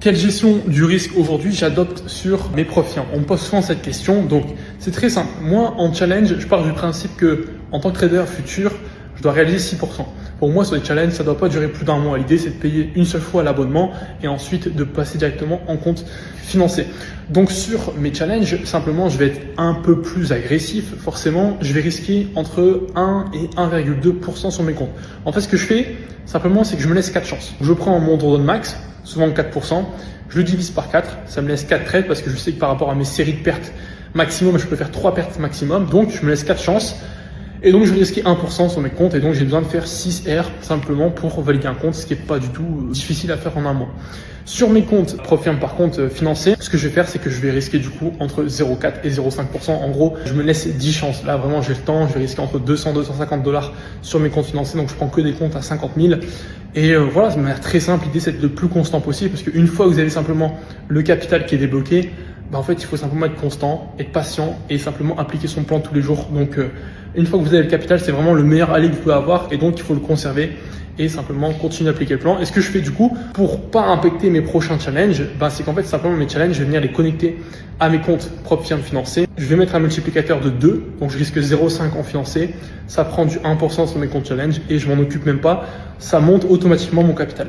Quelle gestion du risque aujourd'hui j'adopte sur mes profils? On me pose souvent cette question, donc c'est très simple. Moi, en challenge, je pars du principe que en tant que trader futur, je dois réaliser 6%. Pour moi, sur les challenges, ça ne doit pas durer plus d'un mois. L'idée, c'est de payer une seule fois l'abonnement et ensuite de passer directement en compte financier. Donc sur mes challenges, simplement, je vais être un peu plus agressif. Forcément, je vais risquer entre 1 et 1,2% sur mes comptes. En fait, ce que je fais, simplement, c'est que je me laisse 4 chances. Je prends mon drawdown max, souvent 4%, je le divise par 4, ça me laisse 4 trades parce que je sais que par rapport à mes séries de pertes maximum, je peux faire 3 pertes maximum. Donc, je me laisse 4 chances. Et donc, je vais risquer 1% sur mes comptes et donc j'ai besoin de faire 6 R simplement pour valider un compte, ce qui n'est pas du tout difficile à faire en un mois. Sur mes comptes Profirm, par contre financiers, ce que je vais faire, c'est que je vais risquer du coup entre 0,4 et 0,5%. En gros, je me laisse 10 chances. Là, vraiment, j'ai le temps. Je vais risquer entre 200 et 250 $ sur mes comptes financiers. Donc, je prends que des comptes à 50 000. Et voilà, de manière très simple, l'idée, c'est d'être le plus constant possible parce qu'une fois que vous avez simplement le capital qui est débloqué, en fait, il faut simplement être constant, être patient et simplement appliquer son plan tous les jours. Donc, une fois que vous avez le capital, c'est vraiment le meilleur allié que vous pouvez avoir et donc il faut le conserver et simplement continuer d'appliquer le plan. Et ce que je fais du coup pour pas impacter mes prochains challenges, c'est qu'en fait simplement mes challenges, je vais venir les connecter à mes comptes Profirm financés. Je vais mettre un multiplicateur de 2, donc je risque 0,5 en financé. Ça prend du 1% sur mes comptes challenge et je m'en occupe même pas. Ça monte automatiquement mon capital.